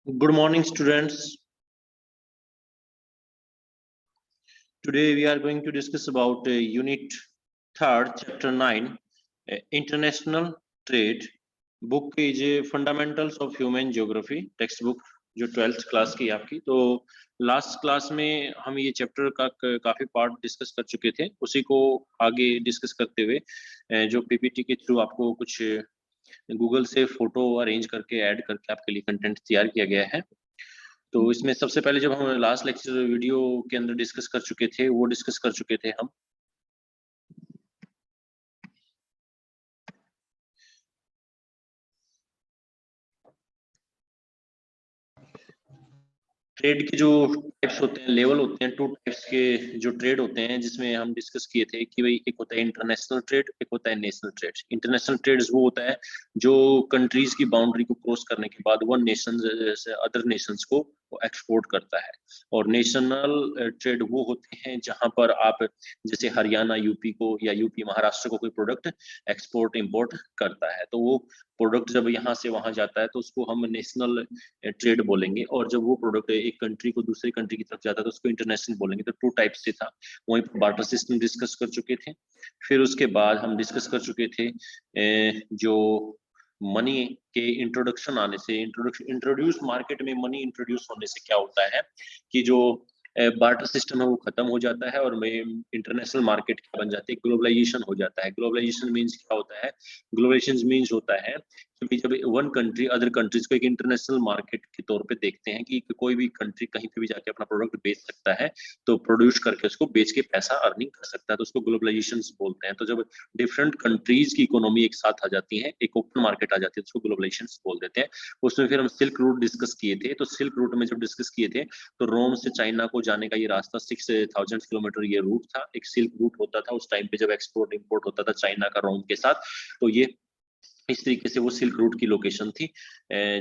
Good morning, students. Today we are going to discuss about Unit 3rd, Chapter 9, International Trade. Book is Fundamentals of Human Geography, text book जो 12th class की आपकी। तो last class में हम ये chapter का काफी part discuss कर चुके थे, उसी को आगे डिस्कस करते हुए जो पीपीटी के थ्रू आपको कुछ गूगल से फोटो अरेंज करके ऐड करके आपके लिए कंटेंट तैयार किया गया है। तो इसमें सबसे पहले जब हम लास्ट लेक्चर वीडियो के अंदर डिस्कस कर चुके थे, वो डिस्कस कर चुके थे हम ट्रेड के जो टाइप्स होते हैं, लेवल होते हैं, टू टाइप्स के जो ट्रेड होते हैं, जिसमें हम डिस्कस किए थे कि भाई एक होता है इंटरनेशनल ट्रेड, एक होता है नेशनल ट्रेड। इंटरनेशनल ट्रेड वो होता है जो कंट्रीज की बाउंड्री को क्रॉस करने के बाद वन नेशन से अदर नेशंस को एक्सपोर्ट करता है। और नेशनल ट्रेड वो होते हैं जहां पर आप जैसे हरियाणा यूपी को या यूपी महाराष्ट्र को कोई प्रोडक्ट एक्सपोर्ट इंपोर्ट करता है, तो वो प्रोडक्ट जब यहाँ से वहां जाता है तो उसको हम नेशनल ट्रेड बोलेंगे, और जब वो प्रोडक्ट एक कंट्री को दूसरी कंट्री की तरफ जाता है तो उसको इंटरनेशनल बोलेंगे। तो टू टाइप से था, वहीं पर बार्टर सिस्टम डिस्कस कर चुके थे। फिर उसके बाद हम डिस्कस कर चुके थे जो मनी के इंट्रोडक्शन आने से, इंट्रोड्यूस मार्केट में मनी इंट्रोड्यूस होने से क्या होता है कि जो बार्टर सिस्टम है वो खत्म हो जाता है और इंटरनेशनल मार्केट क्या बन जाती है, ग्लोबलाइजेशन हो जाता है। ग्लोबलाइजेशन मीन्स क्या होता है? ग्लोबलाइजेशन मीन्स होता है कि जब वन कंट्री अदर कंट्रीज को एक इंटरनेशनल मार्केट के तौर पे देखते हैं कि कोई भी कंट्री कहीं पे भी जाके अपना प्रोडक्ट बेच सकता है, तो प्रोड्यूस करके उसको बेच के पैसा अर्निंग कर सकता है, तो उसको ग्लोबलाइजेशन बोलते हैं। तो जब डिफरेंट कंट्रीज की इकोनॉमी एक साथ आ जाती है, एक ओपन मार्केट आ जाती है, तो उसको ग्लोबलाइजेशन बोल देते हैं। उसमें फिर हम सिल्क रूट डिस्कस किए थे। तो सिल्क रूट में जब डिस्कस किए थे तो रोम से चाइना को जाने का ये रास्ता 6000 किलोमीटर ये रूट था, एक सिल्क रूट होता था उस टाइम पे जब एक्सपोर्ट इंपोर्ट होता था चाइना का रोम के साथ। तो ये इस तरीके से वो सिल्क रूट की लोकेशन थी,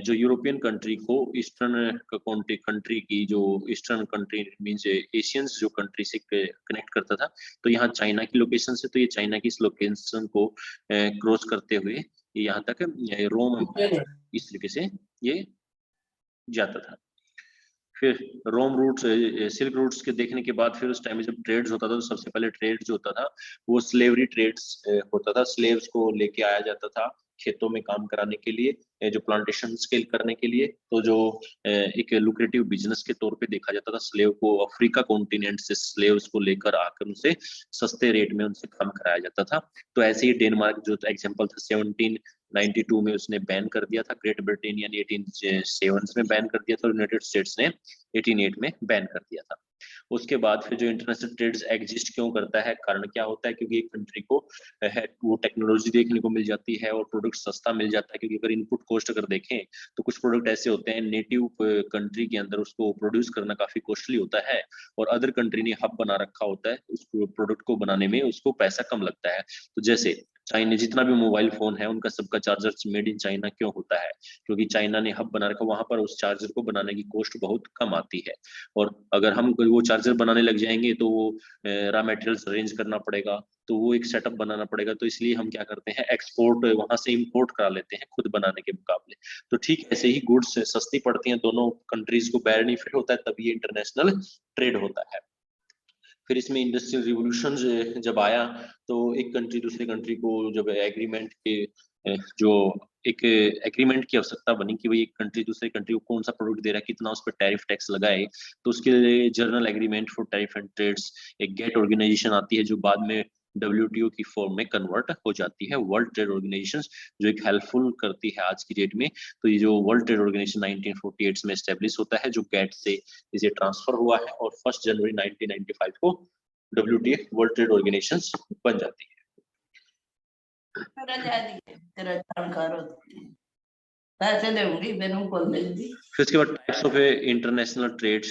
जो यूरोपियन कंट्री को ईस्टर्न कंट्री की, जो ईस्टर्न कंट्री मींस एशियंस जो कंट्री से कनेक्ट करता था। तो यहाँ चाइना की लोकेशन से, तो ये चाइना की इस लोकेशन को क्रॉस करते हुए यहाँ तक रोम इस तरीके से ये जाता था। फिर रोम रूट्स, सिल्क रूट्स के देखने के बाद फिर उस टाइम में जब ट्रेड्स होता था तो सबसे पहले ट्रेड जो होता था वो स्लेवरी ट्रेड्स होता था। स्लेव्स को लेके आया जाता था खेतों में काम कराने के लिए, जो प्लांटेशन स्केल करने के लिए। तो जो एक लुक्रेटिव बिजनेस के तौर पे देखा जाता था, स्लेव को अफ्रीका कॉन्टिनेंट से स्लेव्स को लेकर आकर उनसे सस्ते रेट में उनसे काम कराया जाता था। तो ऐसे ही डेनमार्क जो एग्जाम्पल था 1792 में उसने बैन कर दिया था, ग्रेट ब्रिटेनिया ने 1807 में बैन कर दिया था, यूनाइटेड स्टेट्स ने 1808 में बैन कर दिया था। उसके बाद फिर जो इंटरनेशनल ट्रेड्स एग्जिस्ट क्यों करता है, कारण क्या होता है? क्योंकि एक कंट्री को वो टेक्नोलॉजी देखने को मिल जाती है और प्रोडक्ट सस्ता मिल जाता है। क्योंकि अगर इनपुट कॉस्ट अगर देखें तो कुछ प्रोडक्ट ऐसे होते हैं नेटिव कंट्री के अंदर उसको प्रोड्यूस करना काफी कॉस्टली होता है, और अदर कंट्री ने हब बना रखा होता है उस प्रोडक्ट को बनाने में, उसको पैसा कम लगता है। तो जैसे चाइना जितना भी मोबाइल फोन है उनका सबका चार्जर मेड इन चाइना क्यों होता है? क्योंकि चाइना ने हब बना रखा, वहां पर उस चार्जर को बनाने की कॉस्ट बहुत कम आती है। और अगर हम कोई वो चार्जर बनाने लग जाएंगे तो वो रॉ मटेरियल्स अरेंज करना पड़ेगा, तो वो एक सेटअप बनाना पड़ेगा। तो इसलिए हम क्या करते हैं, एक्सपोर्ट वहां से इंपोर्ट करा लेते हैं खुद बनाने के मुकाबले। तो ठीक ऐसे ही गुड्स सस्ती पड़ती हैं, दोनों कंट्रीज को बेनिफिट होता है, तभी ये इंटरनेशनल ट्रेड होता है। फिर इसमें इंडस्ट्रियल रिवोल्यूशन जब आया तो एक कंट्री दूसरी कंट्री को जब एग्रीमेंट के जो एक एग्रीमेंट की आवश्यकता बनी कि भाई एक कंट्री दूसरे कंट्री को कौन सा प्रोडक्ट दे रहा है, कितना उस पर टैरिफ टैक्स लगाए, तो उसके लिए general agreement for tariff and trades, एक गेट ऑर्गेनाइजेशन आती है जो बाद में डब्ल्यूटीओ की फॉर्म में कन्वर्ट हो जाती है, वर्ल्ड ट्रेड ऑर्गेनाइजेशन, जो एक हेल्पफुल करती है आज की डेट में। तो ये जो वर्ल्ड ट्रेड ऑर्गेनाइजेशन 1948 में एस्टेब्लिश होता है, जो गेट से इसे ट्रांसफर हुआ है, और 1 जनवरी 1995 को डब्ल्यूटीए वर्ल्ड ट्रेड ऑर्गेनाइजेशन बन जाती है। फिर उसके बाद types of international trade.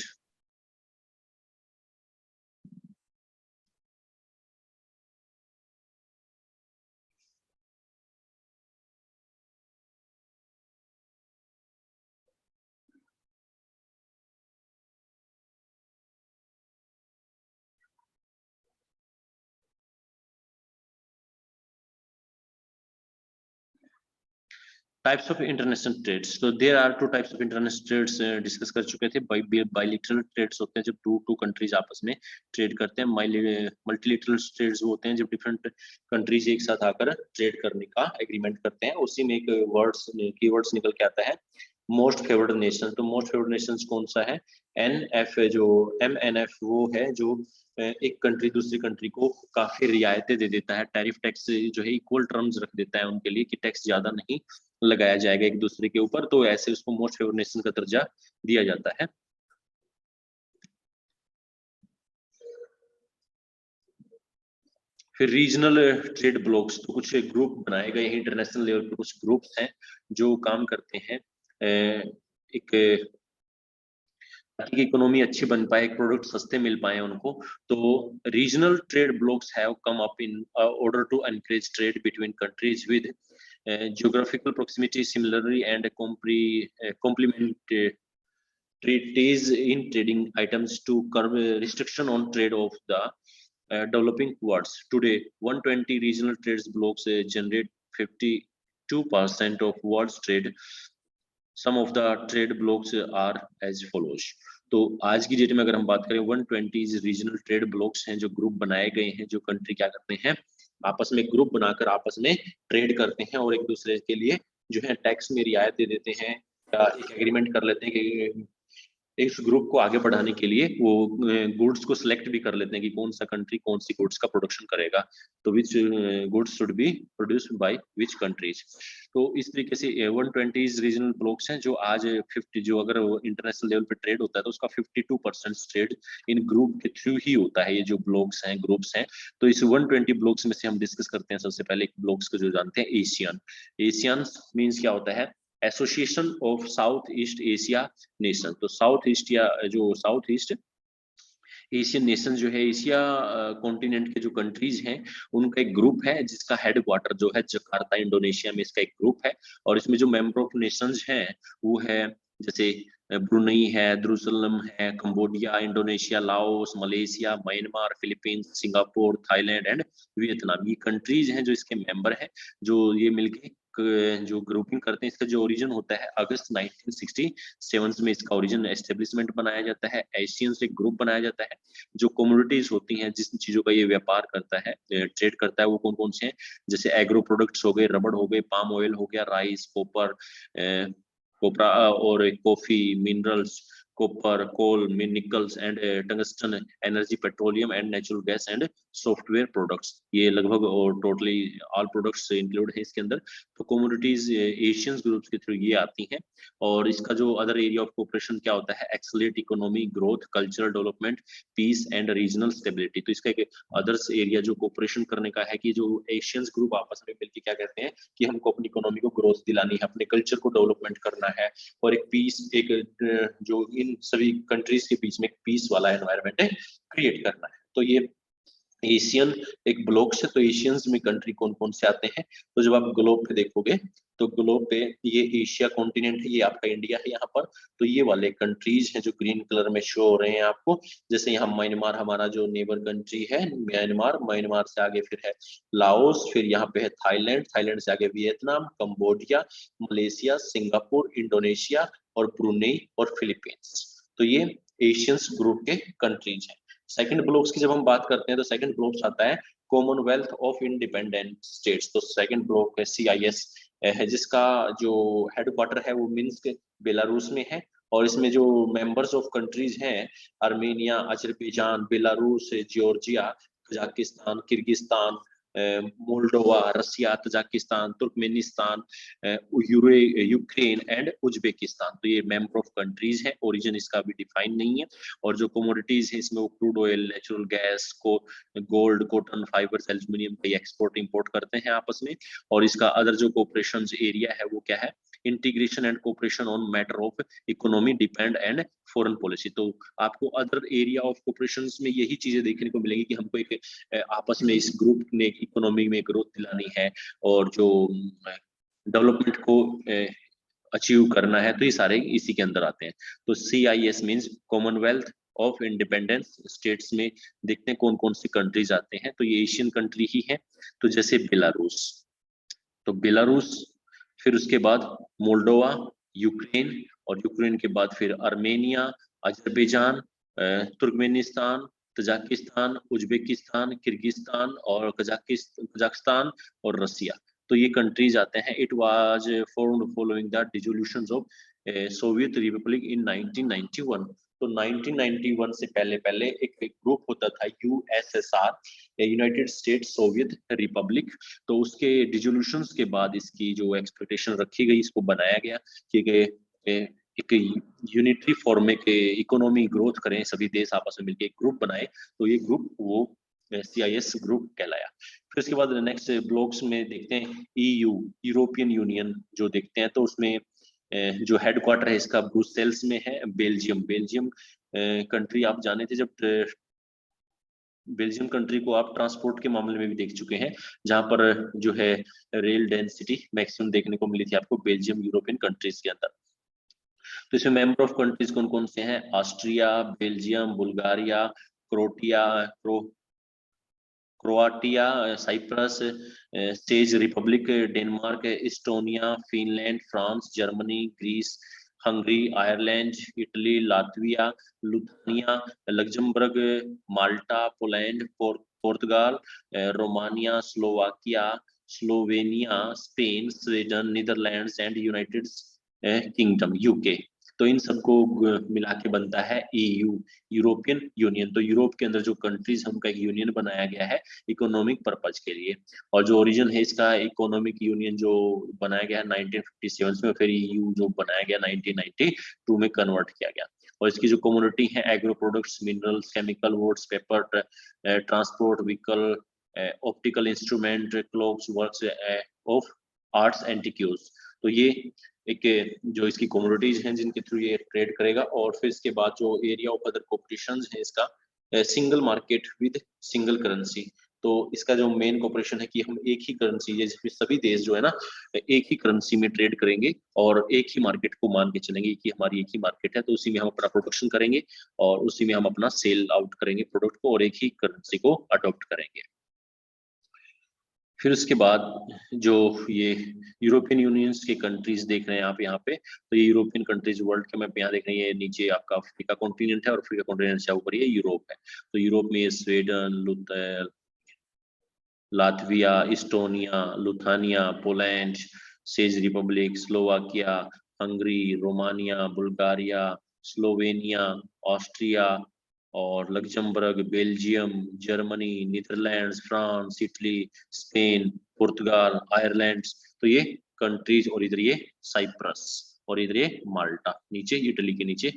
Types of international trades, तो there are two types of international trades discuss कर चुके थे। बाइलेटरल ट्रेड्स होते हैं जब टू कंट्रीज आपस में ट्रेड करते हैं। मल्टीलेटरल ट्रेड्स वो होते हैं जब डिफरेंट कंट्रीज एक साथ आकर ट्रेड करने का एग्रीमेंट करते हैं। उसी में एक कीवर्ड्स निकल के आता है मोस्ट फेवर्ड नेशन। तो मोस्ट फेवर्ड नेशंस कौन सा है? NF, जो MNF वो है जो एक कंट्री दूसरी कंट्री को काफी रियायतें दे देता है, टैरिफ टैक्स जो है इक्वल टर्म्स रख देता है उनके लिए कि टैक्स ज्यादा नहीं लगाया जाएगा एक दूसरे के ऊपर, तो ऐसे उसको मोस्ट फेवर्ड नेशन का दर्जा दिया जाता है। फिर रीजनल ट्रेड ब्लॉक्स, तो कुछ ग्रुप बनाए गए हैं इंटरनेशनल लेवल पे, कुछ ग्रुप्स हैं जो काम करते हैं एक ताकि इकोनॉमी अच्छी बन पाए, एक प्रोडक्ट सस्ते मिल पाए उनको। तो regional trade blocks have come up in order to encourage trade between countries with geographical proximity similarly and complement treaties in trading items to curb restriction on trade of the developing worlds. Today 120 regional trades blocks generate 52% of world's trade. Some of the trade blocks are as follows. तो आज की date में अगर हम बात करें 120 regional trade blocks हैं जो ग्रुप बनाए गए हैं, जो कंट्री क्या करते हैं आपस में ग्रुप बनाकर आपस में ट्रेड करते हैं और एक दूसरे के लिए जो है टैक्स में रियायत दे देते हैं या एक एग्रीमेंट कर लेते हैं कि इस ग्रुप को आगे बढ़ाने के लिए वो गुड्स को सिलेक्ट भी कर लेते हैं कि कौन सा कंट्री कौन सी गुड्स का प्रोडक्शन करेगा, तो which goods should be produced by which countries. तो इस तरीके से 120 रीजनल ब्लॉक्स हैं जो आज 50 जो अगर इंटरनेशनल लेवल पे ट्रेड होता है तो उसका 52% ट्रेड इन ग्रुप के थ्रू ही होता है। ये जो ब्लॉक्स हैं ग्रुप्स हैं, तो इस 120 ब्लॉक्स में से हम डिस्कस करते हैं। सबसे पहले एक ब्लॉक्स को जो जानते हैं एशियन। एशियन मीन्स क्या होता है? Association of south east Asia nation. तो साउथ ईस्ट या जो साउथ ईस्ट एशियन नेशन जो है एशिया कॉन्टिनेंट के जो कंट्रीज हैं उनका एक ग्रुप है जिसका हेडक्वार्टर जो है जकार्ता इंडोनेशिया में इसका एक ग्रुप है। और इसमें जो मेंबर ऑफ नेशंस हैं वो है जैसे ब्रुनई है, द्रुसलम है, Cambodia, Indonesia, Laos, Malaysia, Myanmar, Philippines, Singapore, Thailand and Vietnam. ये कंट्रीज हैं जो इसके मेंबर हैं, जो ये मिलके जो ग्रुपिंग करते हैं। इसका जो ओरिजिन होता है अगस्त 1967 में इसका ओरिजिन एस्टेब्लिशमेंट बनाया जाता है। एशियन से ग्रुप बनाया जाता है। जो कम्युनिटीज होती हैं जिस चीजों का ये व्यापार करता है ट्रेड करता है वो कौन कौन से हैं? जैसे एग्रो प्रोडक्ट्स हो गए, रबड़ हो गए, पाम ऑयल हो गया, राइस, कोपरा और coffee, minerals, copper, coal, nickels and tungsten, energy, petroleum and natural gas and software products. ये लगभग और टोटली ऑल प्रोडक्ट्स इंक्लूड है इसके अंदर। तो कमोडिटीज एशियन ग्रुप्स के थ्रू ये आती हैं। और इसका जो अदर एरिया ऑफ कोऑपरेशन क्या होता है? Accelerate economy growth, cultural development, peace and regional stability. तो इसका एक अदर्स एरिया जो कोऑपरेशन करने का है कि जो एशियन ग्रुप आपस में मिलकर क्या कहते हैं कि हमको अपनी इकोनॉमी को ग्रोथ दिलानी है, अपने कल्चर को डेवलपमेंट करना है और एक पीस, एक जो इन सभी कंट्रीज के बीच में एक पीस वाला एनवायरनमेंट है क्रिएट करना है। तो ये एशियन एक ब्लॉक से। तो एशियंस में कंट्री कौन कौन से आते हैं? तो जब आप ग्लोब पे देखोगे तो ग्लोब पे ये एशिया कॉन्टिनेंट है, ये आपका इंडिया है यहाँ पर। तो ये वाले कंट्रीज हैं जो ग्रीन कलर में शो हो रहे हैं आपको। जैसे यहाँ म्यांमार हमारा जो नेबर कंट्री है, म्यांमार से आगे फिर है लाओस, फिर यहाँ पे है थाईलैंड, थाईलैंड से आगे Vietnam, Cambodia, Malaysia, Singapore, Indonesia और ब्रुनेई और फिलीपींस। तो ये एशियंस ग्रुप के कंट्रीज हैं। सेकंड ब्लॉक्स की जब हम बात करते हैं तो सेकंड ब्लॉक्स आता है कॉमनवेल्थ ऑफ इंडिपेंडेंट स्टेट्स। तो सेकंड ब्लॉक है CIS है जिसका जो हेडक्वार्टर है वो मिन्स्क बेलारूस में है। और इसमें जो मेंबर्स ऑफ कंट्रीज हैं Armenia, Azerbaijan, Belarus, Georgia, Kazakhstan, Kyrgyzstan, Moldova, Russia, Tajikistan, Turkmenistan, Ukraine and Uzbekistan. तो ये मेंबर ऑफ कंट्रीज है। ओरिजिन इसका अभी डिफाइन नहीं है। और जो कमोडिटीज है इसमें वो क्रूड ऑयल, नेचुरल गैस को, गोल्ड, कॉटन, फाइबर्स, एल्यूमिनियम का एक्सपोर्ट इंपोर्ट करते हैं आपस में। और इसका अदर जो कोऑपरेशन एरिया है वो क्या है? Integration and cooperation on matter of economy, depend and foreign policy. तो आपको अदर एरिया ऑफ कोऑपरेशन में यही चीजें देखने को मिलेंगी कि हमको एक आपस में इस ग्रुप ने इकोनॉमी में ग्रोथ दिलानी है और जो डेवलपमेंट को अचीव करना है। तो ये सारे इसी के अंदर आते हैं। तो CIS means Commonwealth of independence states में देखते हैं कौन कौन सी कंट्रीज आते हैं। तो ये एशियन कंट्री ही है। तो जैसे बेलारूस, तो बेलारूस फिर उसके बाद मोल्डोवा, यूक्रेन, और यूक्रेन के बाद फिर Armenia, Azerbaijan, Turkmenistan, Tajikistan, Uzbekistan, Kyrgyzstan और कजाकिस्तान और रसिया। तो ये कंट्रीज आते हैं। It was formed following the dissolution of Soviet Republic in 1991। तो 1991 से पहले एक ग्रुप होता था USSR, United States Soviet Republic. तो उसके डिसोल्यूशंस के बाद इसकी जो एक्सपेक्टेशन रखी गई, इसको बनाया गया कि एक यूनिटरी फॉर्म में के इकोनॉमी ग्रोथ करें, सभी देश आपस में मिलकर एक ग्रुप बनाए। तो ये ग्रुप वो CIS ग्रुप कहलाया। फिर उसके बाद नेक्स्ट ब्लॉक्स में देखते हैं EU, यूरोपियन यूनियन जो देखते हैं, तो उसमें जो हेडक्वार्टर है इसका ब्रुसेल्स में है। बेल्जियम कंट्री आप जाने थे, जब बेल्जियम कंट्री को आप ट्रांसपोर्ट के मामले में भी देख चुके हैं, जहां पर जो है रेल डेंसिटी मैक्सिमम देखने को मिली थी आपको बेल्जियम यूरोपियन कंट्रीज के अंदर। तो इसमें मेंबर ऑफ कंट्रीज कौन कौन से हैं? Austria, Belgium, Bulgaria, Croatia, Cyprus, चेक Republic, Denmark, Estonia, Finland, France, Germany, Greece, Hungary, Ireland, Italy, Latvia, Lithuania, Luxembourg, Malta, Poland, Portugal, Romania, Slovakia, Slovenia, Spain, Sweden, Netherlands and United Kingdom UK। तो इन सबको मिला के बनता है EU, European Union. तो Europe के अंदर जो कंट्रीज है उनका एक यूनियन बनाया गया है इकोनॉमिक पर्पज के लिए। और जो ओरिजिन है इसका इकोनॉमिक यूनियन जो बनाया गया है 1957 में, फिर EU जो बनाया गया 1992 में कन्वर्ट किया गया। और इसकी जो कम्युनिटी है agro products, minerals, chemical, woods, paper, transport vehicle, optical instrument, clocks, works of arts and antiques. तो ये एक जो इसकी कम्युनिटीज हैं जिनके थ्रू ये ट्रेड करेगा। और फिर इसके बाद जो एरिया ऑफ अदर कोऑपरेशन है इसका single market with single currency. तो इसका जो मेन कोऑपरेशन है कि हम एक ही करेंसी है जिसमें सभी देश जो है ना एक ही करेंसी में ट्रेड करेंगे और एक ही मार्केट को मान के चलेंगे कि हमारी एक ही मार्केट है, तो उसी में हम अपना प्रोडक्शन करेंगे और उसी में हम अपना सेल आउट करेंगे प्रोडक्ट को और एक ही करेंसी को अडॉप्ट करेंगे। फिर उसके बाद जो ये यूरोपियन यूनियंस के कंट्रीज देख रहे हैं आप यहाँ पे, तो ये यूरोपियन कंट्रीज वर्ल्ड के मैप यहाँ देख रहे हैं। ये नीचे आपका अफ्रीका कॉन्टिनेंट है और अफ्रीका कॉन्टिनेंट से ऊपर ये यूरोप है। तो यूरोप में Sweden, Latvia, Estonia, Lithuania, Poland, चेक Republic, Slovakia, Hungary, Romania, Bulgaria, Slovenia, Austria और Luxembourg, Belgium, Germany, Netherlands, France, Italy, Spain, पुर्तगाल, आयरलैंड। तो ये कंट्रीज, और इधर ये साइप्रस और इधर ये माल्टा, नीचे इटली के नीचे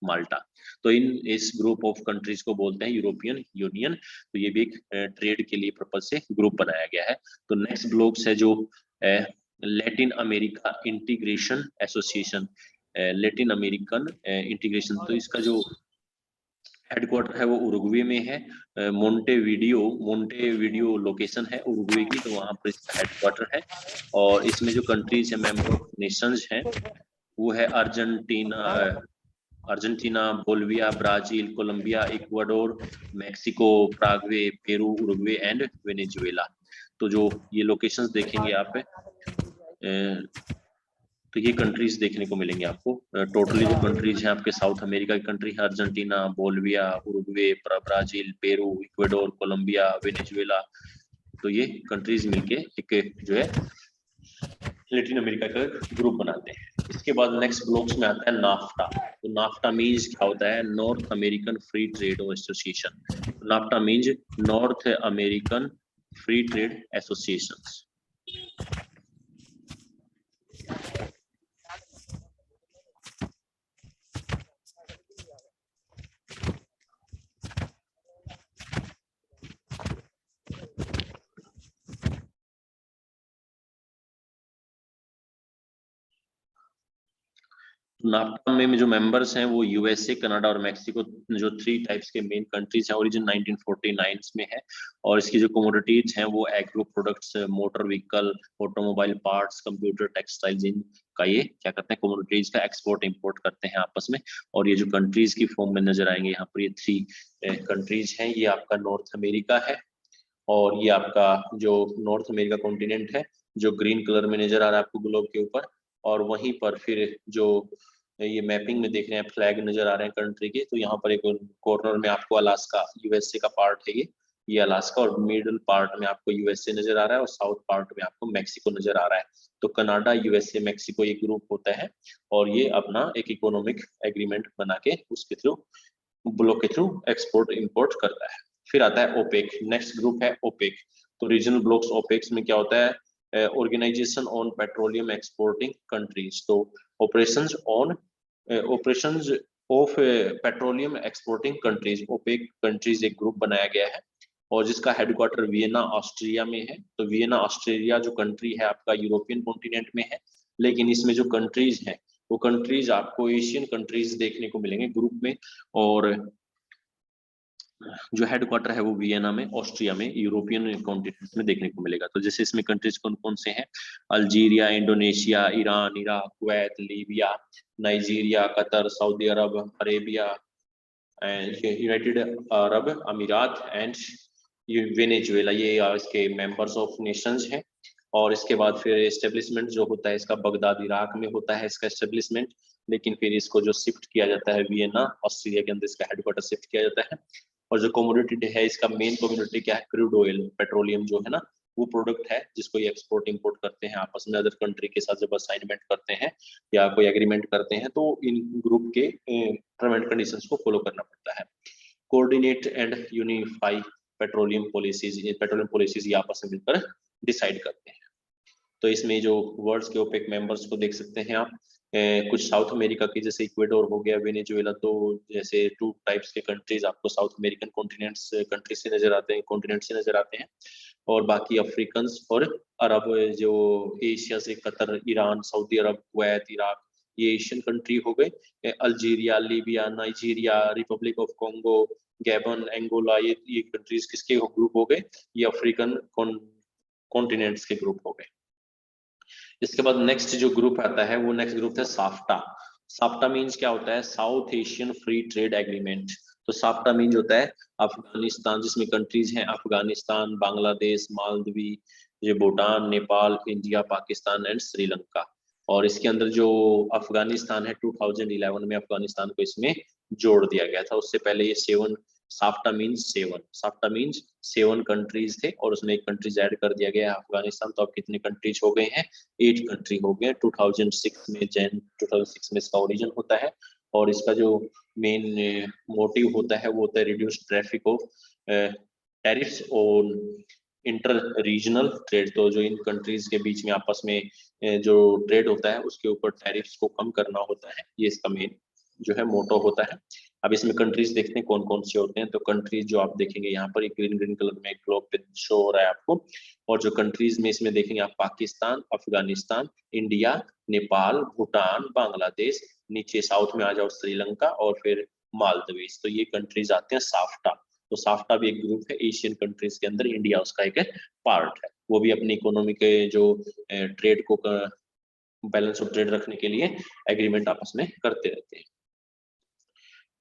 माल्टा। तो इस ग्रुप ऑफ कंट्रीज को बोलते हैं यूरोपियन यूनियन। तो ये भी एक ट्रेड के लिए पर्पज से ग्रुप बनाया गया है। तो नेक्स्ट ब्लॉक्स है जो Latin America integration association, Latin American integration. तो इसका जो हेडक्वार्टर है वो उरुग्वे में है। मोंटेवीडियो लोकेशन है उरुग्वे की, तो वहां पर इसका हेडक्वार्टर है। और इसमें जो कंट्रीज है मेंबर ऑफ नेशंस हैं वो है Argentina, Bolivia, Brazil, Colombia, Ecuador, Mexico, Paraguay, Peru, Uruguay and Venezuela. तो जो ये लोकेशंस देखेंगे आप तो ये कंट्रीज देखने को मिलेंगे आपको। टोटली जो कंट्रीज हैं आपके साउथ अमेरिका की कंट्री है Argentina, Bolivia, Uruguay, Brazil, Peru, Ecuador, Colombia, Venezuela. तो ये कंट्रीज मिलके एक जो है लैटिन अमेरिका का ग्रुप बनाते हैं। इसके बाद नेक्स्ट ब्लॉक्स में आता है नाफ्टा। तो नाफ्टा मीन्स क्या होता है? North American free trade association. NAFTA means north American free trade association. NAFTA में जो मेंबर्स हैं वो यूएसए, कनाडा और मेक्सिको, जो 3 टाइप्स के मेन कंट्रीज हैं। ओरिजिन 1949 में है। और इसकी जो कमोडिटीज हैं वो agro products, motor vehicle, automobile parts, computer, textiles, इनका ये क्या करते हैं कमोडिटीज का एक्सपोर्ट इंपोर्ट करते हैं आपस में। और ये जो कंट्रीज की फॉर्म में नजर आएंगे यहाँ पर ये 3 कंट्रीज हैं। ये आपका नॉर्थ अमेरिका है और ये आपका जो नॉर्थ अमेरिका कॉन्टिनेंट है जो ग्रीन कलर में नजर आ रहा है आपको ग्लोब के ऊपर, और वहीं पर फिर जो ये मैपिंग में देख रहे हैं फ्लैग नजर आ रहे हैं कंट्री के, तो यहाँ पर एक कॉर्नर में आपको अलास्का यूएसए का पार्ट है ये अलास्का, और मिडिल पार्ट में आपको यूएसए नजर आ रहा है और साउथ पार्ट में आपको मैक्सिको नजर आ रहा है। तो कनाडा, यूएसए, मैक्सिको ये ग्रुप होता है और ये अपना एक इकोनॉमिक एग्रीमेंट बना के उसके थ्रू ब्लॉक के थ्रू एक्सपोर्ट इंपोर्ट करता है। फिर आता है ओपेक, नेक्स्ट ग्रुप है ओपेक। तो रीजनल ब्लॉक्स ओपेक्स में क्या होता है, organization on petroleum exporting countries. तो operations of petroleum exporting countries, OPEC countries एक ग्रुप बनाया गया है और जिसका हेडक्वार्टर वियना ऑस्ट्रिया में है। तो वियना ऑस्ट्रिया जो कंट्री है आपका यूरोपियन कॉन्टिनेंट में है, लेकिन इसमें जो कंट्रीज हैं वो कंट्रीज आपको एशियन कंट्रीज देखने को मिलेंगे ग्रुप में, और जो हेडक्वार्टर है वो वियना में ऑस्ट्रिया में यूरोपियन कॉन्टिनेंट में देखने को मिलेगा। तो जैसे इसमें कंट्रीज कौन कौन से हैं, Algeria, Indonesia, Iran, Iraq, Kuwait, Libya, Nigeria, Qatar, Saudi Arab, Arabia, United Arab Emirates and Venezuela, ये इसके मेंबर्स ऑफ नेशंस हैं। और इसके बाद फिर एस्टेब्लिशमेंट जो होता है इसका बगदाद इराक में होता है इसका एस्टेब्लिशमेंट, लेकिन फिर इसको जो शिफ्ट किया जाता है वियना ऑस्ट्रिया के अंदर इसका हेडक्वार्टर शिफ्ट किया जाता है। और जो कमोडिटी है इसका मेन कमोडिटी क्या है, क्रूड ऑयल, पेट्रोलियम जो है ना वो प्रोडक्ट है जिसको ये एक्सपोर्ट इंपोर्ट करते हैं आपस में अदर कंट्री के साथ जब असाइनमेंट करते हैं या कोई एग्रीमेंट करते हैं तो इन ग्रुप के टर्म एंड कंडीशंस को फॉलो करना पड़ता है। Coordinate and unify petroleum policies ये आपस में मिलकर डिसाइड करते हैं। तो इसमें जो वर्ल्ड के ओपेक मेंबर्स को देख सकते हैं आप, कुछ साउथ अमेरिका के जैसे इक्वेडोर हो गया, वेनेजुएला, तो जैसे टू टाइप्स के कंट्रीज आपको साउथ अमेरिकन कॉन्टिनेंट्स कंट्री से नजर आते हैं, कॉन्टिनेंट से नजर आते हैं, और बाकी अफ्रीकन और अरब जो एशिया से Qatar, Iran, Saudi Arab, Kuwait, Iraq, ये एशियन कंट्री हो गए। Algeria, Libya, Nigeria, Republic of Congo, Gabon, Angola, ये कंट्रीज किसके ग्रुप हो गए, ये अफ्रीकन कॉन्टिनेंट्स के ग्रुप हो गए। इसके बाद नेक्स्ट जो ग्रुप आता है वो नेक्स्ट ग्रुप है साफ्टा। साफ्टा मीन्स क्या होता है, south Asian free trade agreement. तो साफ्टा मीन्स होता है अफगानिस्तान, जिसमें कंट्रीज हैं अफगानिस्तान, बांग्लादेश, मालदीव, ये भूटान, नेपाल, इंडिया, पाकिस्तान एंड श्रीलंका। और इसके अंदर जो अफगानिस्तान है 2011 में अफगानिस्तान को इसमें जोड़ दिया गया था, उससे पहले ये साफ्टा मीन्स सेवन कंट्रीज थे और उसमें एक कंट्रीज ऐड कर दिया गया है अफगानिस्तान। तो अब कितने कंट्रीज हो गए हैं, 8 कंट्री हो गए 2006 में, जैन 2006 में इसका ओरिजिन होता है। और इसका जो मेन मोटिव होता है वो होता है reduce traffic of tariffs on inter regional trade. तो जो इन कंट्रीज के बीच में आपस में जो ट्रेड होता है उसके ऊपर टैरिफ्स को कम करना होता है, ये इसका मेन जो है मोटो होता है। अब इसमें कंट्रीज देखते हैं कौन कौन से होते हैं। तो कंट्रीज जो आप देखेंगे यहाँ पर एक ग्रीन ग्रीन कलर में ग्लोब पे शो हो रहा है आपको, और जो कंट्रीज में इसमें देखेंगे आप पाकिस्तान, अफगानिस्तान, इंडिया, नेपाल, भूटान, बांग्लादेश, नीचे साउथ में आ जाओ श्रीलंका और फिर मालदीव। तो ये कंट्रीज आते हैं साफ्टा। तो साफ्टा भी एक ग्रुप है एशियन कंट्रीज के अंदर, इंडिया उसका एक पार्ट है। वो भी अपनी इकोनॉमी के जो ट्रेड को बैलेंस ऑफ ट्रेड रखने के लिए एग्रीमेंट आपस में करते रहते हैं।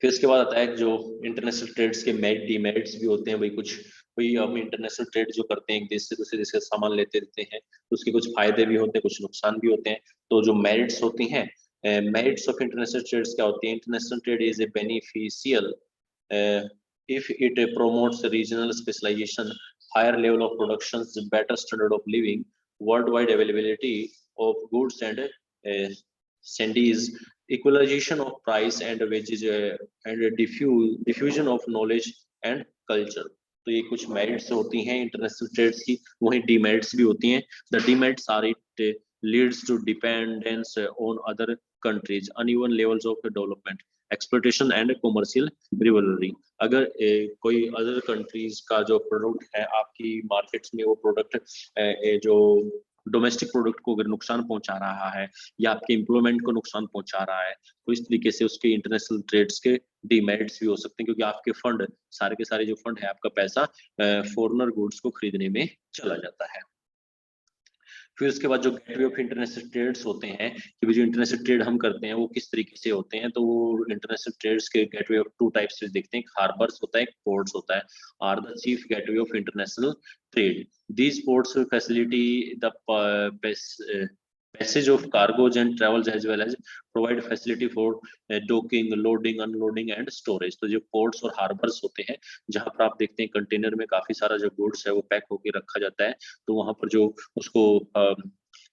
फिर इसके बाद आता है जो इंटरनेशनल ट्रेड्स के मेरिट डीमेरिट्स भी होते हैं। वही हम इंटरनेशनल ट्रेड जो करते हैं एक देश से दूसरे देश से सामान लेते रहते हैं, तो उसके कुछ फायदे भी होते हैं, कुछ नुकसान भी होते हैं। तो जो मेरिट्स होती हैं, मेरिट्स ऑफ इंटरनेशनल ट्रेड्स क्या होती है, international trade is a beneficial if it promotes regional specialization, higher level of production, better standard of living, worldwide availability of goods and services, equalization of price and wages, and diffusion of knowledge and culture। तो ये कुछ merits होती हैं international trades की। वहीं demerits भी होती हैं। The demerits are it leads to dependence on other countries, uneven levels of development, exploitation and commercial rivalry. अगर कोई अदर कंट्रीज का जो प्रोडक्ट है आपकी मार्केट्स में, वो प्रोडक्ट जो डोमेस्टिक प्रोडक्ट को अगर नुकसान पहुंचा रहा है या आपके एम्प्लॉयमेंट को नुकसान पहुंचा रहा है, तो इस तरीके से उसके इंटरनेशनल ट्रेड्स के डीमेरिट्स भी हो सकते हैं, क्योंकि आपके फंड सारे के सारे जो फंड है आपका पैसा फॉरेनर गुड्स को खरीदने में चला जाता है। फिर उसके बाद जो गेटवे ऑफ इंटरनेशनल ट्रेड्स होते हैं कि भी जो इंटरनेशनल ट्रेड हम करते हैं वो किस तरीके से होते हैं, तो वो इंटरनेशनल ट्रेड्स के गेटवे ऑफ टू टाइप्स से देखते हैं, हार्बर्स होता है, पोर्ट्स होता है, are the chief gateway of international trade. These ports facility the passage of cargoes and travels as well as provide facility for docking, loading, unloading and storage। तो जो ports और harbors होते हैं जहां पर आप देखते हैं कंटेनर में काफी सारा जो गुड्स है वो पैक होके रखा जाता है, तो वहां पर जो उसको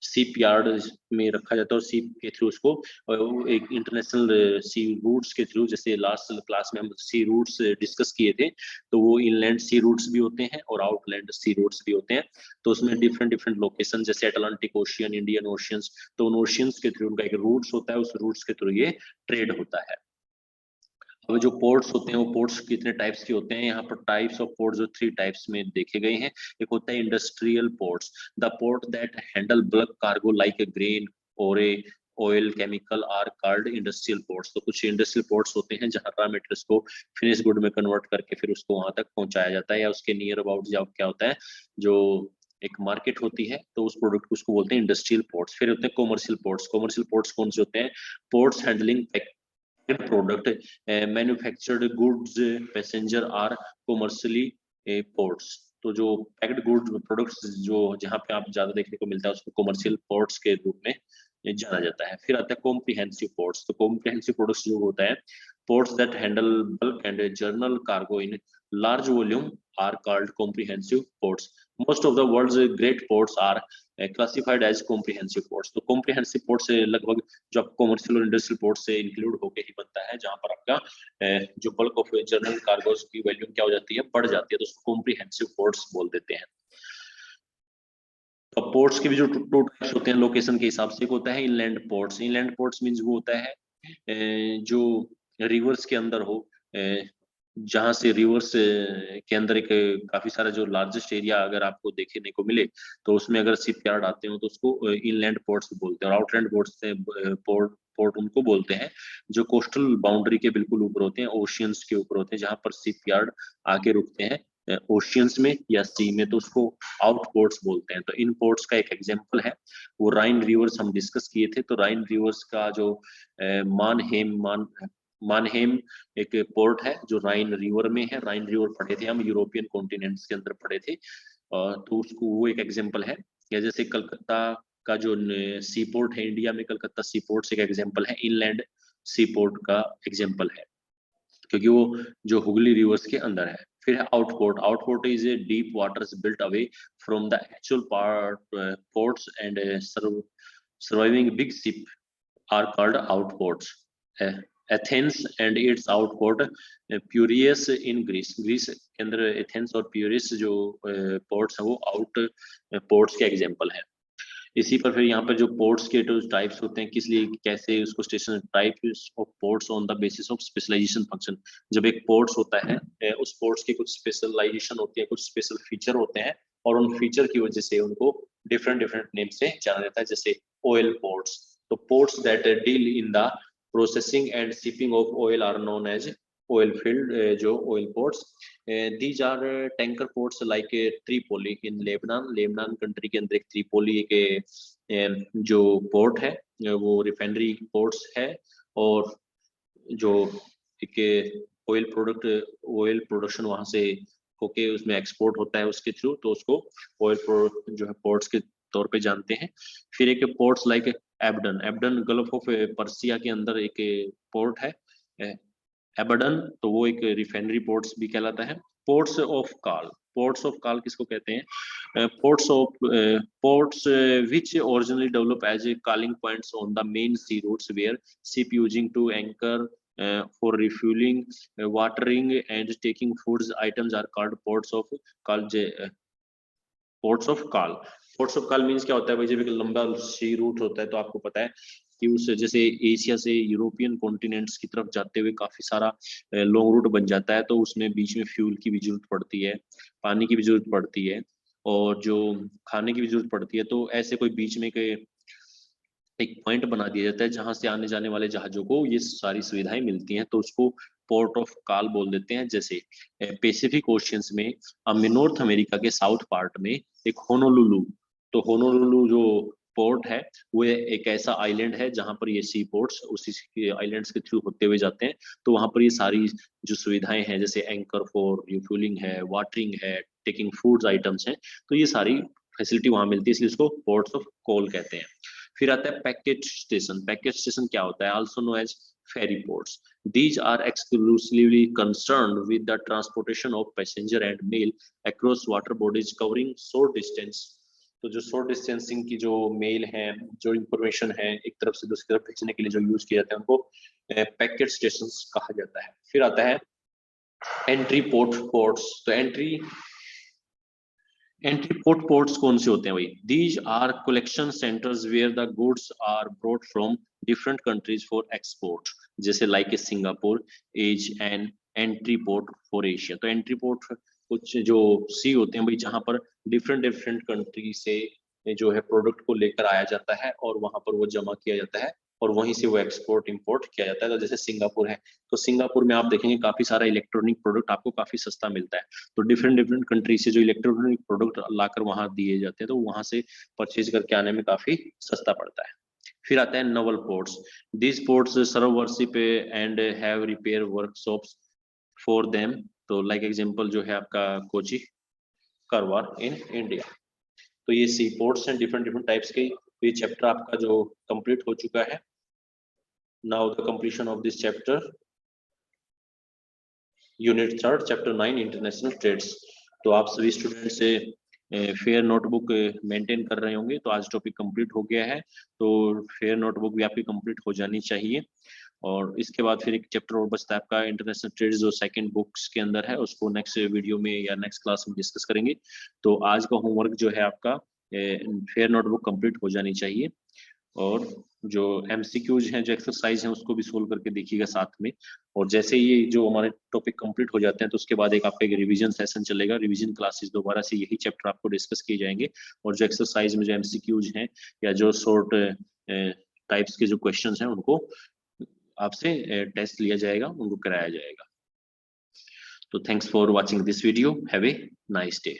सीप यार्ड में रखा जाता है और सीप के थ्रू उसको वो एक इंटरनेशनल सी रूट्स के थ्रू, जैसे लास्ट क्लास में हम सी रूट्स डिस्कस किए थे, तो वो इनलैंड सी रूट्स भी होते हैं और आउटलैंड सी रूट्स भी होते हैं। तो उसमें डिफरेंट डिफरेंट लोकेशन जैसे अटलांटिक ओशियन, इंडियन ओशियंस, तो उन ओशियंस के थ्रू उनका एक रूट्स होता है, उस रूट्स के थ्रू ये ट्रेड होता है। अब जो पोर्ट्स होते हैं वो पोर्ट्स कितने टाइप्स के होते हैं, यहाँ पर टाइप्स ऑफ पोर्ट्स जो 3 टाइप्स में देखे गए हैं। एक होता है industrial ports, the port that handle bulk cargo like grain और oil, chemical are called industrial ports. तो कुछ इंडस्ट्रियल पोर्ट्स होते हैं जहां रॉ मटेरियल्स को फिनिश गुड में कन्वर्ट करके फिर उसको वहां तक पहुंचाया जाता है, या उसके नियर अबाउट जब क्या होता है जो एक मार्केट होती है तो उस प्रोडक्ट को उसको बोलते हैं इंडस्ट्रियल पोर्ट्स। फिर होते हैं कॉमर्शियल पोर्ट्स। कॉमर्शियल पोर्ट्स कौन से होते हैं? Ports handling product manufactured goods passenger are commercially ports। तो जो पैक्ड गुड प्रोडक्ट्स जो जहां पे आप ज्यादा देखने को मिलता है उसको कॉमर्शियल पोर्ट्स के रूप में जाना जाता है। फिर आता है कॉम्प्रिहेंसिव पोर्ट्स। तो कॉम्प्रिहेंसिव प्रोडक्ट्स जो होता है, ports that handle bulk and journal cargo in large volume are called comprehensive ports। Most of the world's great ports are classified as comprehensive ports। तो comprehensive ports से लगभग जो आप commercial और इंडस्ट्रियल पोर्ट से इंक्लूड होके ही बनता है, जहां पर आपका जो बल्क ऑफ जनरल कार्गोज की वैल्यूम क्या हो जाती है, बढ़ जाती है, तो उसको कॉम्प्रिहेंसिव पोर्ट्स बोल देते हैं। तो पोर्ट्स के भी जो टू टाइप्स होते हैं लोकेशन के हिसाब से, एक होता है inland ports. Inland ports means वो होता है जो रिवर्स के अंदर हो, जहां से रिवर्स के अंदर एक काफी सारा जो लार्जेस्ट एरिया अगर आपको देखने को मिले, तो उसमें अगर शिप यार्ड आते हो तो उसको इनलैंड पोर्ट्स बोलते हैं। और आउटलैंड पोर्ट्स से पोर्ट उनको बोलते हैं जो कोस्टल बाउंड्री के बिल्कुल ऊपर होते हैं, ओशियंस के ऊपर होते हैं, जहां पर शिप यार्ड आके रुकते हैं ओशियंस में या सी में, तो उसको आउट पोर्ट्स बोलते हैं। तो इन पोर्ट्स का एक एग्जांपल है वो राइन रिवर्स हम डिस्कस किए थे। तो राइन रिवर्स का जो मानहेम एक पोर्ट है जो राइन रिवर में है। राइन रिवर पढ़े थे हम, यूरोपियन कॉन्टिनेंट्स के अंदर पढ़े थे, तो उसको वो एक एग्जांपल है। या जैसे कलकत्ता का जो सी पोर्ट है इंडिया में, कलकत्ता सी पोर्ट एक एग्जांपल है, इनलैंड सी पोर्ट का एग्जांपल है, क्योंकि वो जो हुगली रिवर्स के अंदर है। फिर outport. Outport is a deep waters built away from the actual ports and surviving big ship are called outports. Athens and its outport Piraeus in Greece. Greece के अंदर एथेंस और प्यूरियस जो पोर्ट्स हैं वो आउट पोर्ट्स के example है। इसी पर फिर यहाँ पर जो पोर्ट्स के टाइप्स होते हैं, किस लिए कैसे उसको station types of ports on the basis of specialisation function. जब एक पोर्ट्स होता है उस पोर्ट्स की कुछ स्पेशलाइजेशन होती है, कुछ स्पेशल फीचर होते हैं, और उन फीचर की वजह से उनको डिफरेंट डिफरेंट नेम से जाना जाता है। जैसे ऑयल पोर्ट्स, तो ports that deal in the processing and shipping of oil are known as oil field, जो oil ports, these are tanker ports like Tripoli in Lebanon। Lebanon country के अंदर एक त्रिपोली एक जो पोर्ट है वो refinery ports है, और जो एक ऑयल प्रोडक्शन वहां से होके उसमें एक्सपोर्ट होता है उसके थ्रू, तो उसको ऑयल जो है पोर्ट्स के तौर पे जानते हैं। फिर एक ports like Ebden. Ebden gulf of Persia के अंदर एक पोर्ट है एबडन, तो वो एक रिफाइनरी पोर्ट्स भी कहलाता है। Ports of call. Ports of call किसको कहते हैं? Ports which originally developed as a calling points on the main sea routes where ship using to anchor for refueling, watering and taking foods items are called ports of call। Ports of call. Ports of call means क्या होता है भाई, जब एक लंबा सी root होता है तो आपको पता है कि उस जैसे एशिया से यूरोपियन कॉन्टिनेंट्स की तरफ जाते हुए काफी सारा लॉन्ग रूट बन जाता है, तो उसमें बीच में फ्यूल की भी जरूरत पड़ती है, पानी की भी जरूरत पड़ती है, और जो खाने की भी जरूरत पड़ती है। तो ऐसे कोई बीच में एक पॉइंट बना दिया जाता है जहां से आने जाने वाले जहाजों को ये सारी सुविधाएं मिलती हैं, तो उसको पोर्ट ऑफ कॉल बोल देते हैं। जैसे पैसिफिक ओशियंस में नॉर्थ अमेरिका के साउथ पार्ट में एक होनोलुलु तो होनोलुलु जो पोर्ट है वो एक ऐसा आइलैंड है जहां पर ये सी पोर्ट्स उसी आइलैंड्स के थ्रू होते हुए जाते हैं। तो वहां पर ये सारी जो सुविधाएं हैं जैसे एंकर फॉर रिफ्यूलिंग है, वाटरिंग है, टेकिंग फूड्स आइटम्स हैं, तो ये सारी फैसिलिटी वहां मिलती है, इसलिए इसको पोर्ट्स ऑफ कॉल कहते हैं। फिर आता है पैकेज स्टेशन। पैकेज स्टेशन क्या होता है? Also known as ferry ports. These are exclusively concerned with the transportation of passenger and mail across water bodies covering short distance। तो जो शॉर्ट डिस्टेंसिंग की जो मेल है, जो इंफॉर्मेशन है एक तरफ से दूसरी तरफ भेजने के लिए जो यूज किए जाते हैं उनको पैकेट स्टेशंस कहा जाता है। फिर आता है एंट्री पोर्ट्स। तो एंट्री पोर्ट्स कौन से होते हैं भाई? These are collection centres where the goods are brought from different countries for export, जैसे like a Singapore is an entry port for Asia. तो एंट्री पोर्ट कुछ जो सी होते हैं भाई जहां पर डिफरेंट कंट्री से जो है प्रोडक्ट को लेकर आया जाता है और वहां पर वो जमा किया जाता है और वहीं से वो एक्सपोर्ट इंपोर्ट किया जाता है। तो जैसे सिंगापुर है, तो सिंगापुर में आप देखेंगे काफी सारा इलेक्ट्रॉनिक प्रोडक्ट आपको काफी सस्ता मिलता है। तो डिफरेंट कंट्री से जो इलेक्ट्रॉनिक प्रोडक्ट लाकर वहां दिए जाते हैं तो वहां से परचेज करके आने में काफी सस्ता पड़ता है। फिर आता है naval ports. This ports serve warship and have repair workshops for them. तो लाइक एग्जांपल जो है आपका कोची, कारवार इन इंडिया। तो ये सी पोर्ट्स हैं डिफरेंट टाइप्स के। ये चैप्टर आपका जो कंप्लीट हो चुका है। Now the completion of this chapter, unit 3 chapter 9 international trades. तो आप सभी स्टूडेंट से फेयर नोटबुक मेंटेन कर रहे होंगे। तो आज टॉपिक कंप्लीट हो गया है, तो फेयर नोटबुक भी आपकी कंप्लीट हो जानी चाहिए। और इसके बाद फिर एक चैप्टर और बचता है आपका इंटरनेशनल ट्रेड्स, जो सेकंड बुक्स के अंदर है, उसको नेक्स्ट वीडियो में या नेक्स्ट क्लास में डिस्कस करेंगे। तो आज का होमवर्क जो है आपका फेयर नोटबुक कंप्लीट हो जानी चाहिए। और जो एमसीक्यूज हैं, जो एक्सरसाइज हैं, उसको भी सोल्व करके देखिएगा साथ में। और जैसे ये जो हमारे टॉपिक कंप्लीट हो जाते हैं तो उसके बाद एक आपका एक रिवीजन सेशन चलेगा। रिवीजन क्लासेस दोबारा से यही चैप्टर आपको डिस्कस किए जाएंगे और जो एक्सरसाइज में जो एमसीक्यूज हैं या जो शॉर्ट टाइप्स के जो क्वेश्चंस हैं उनको आपसे टेस्ट लिया जाएगा, उनको कराया जाएगा। तो thanks for watching this video. Have a nice day.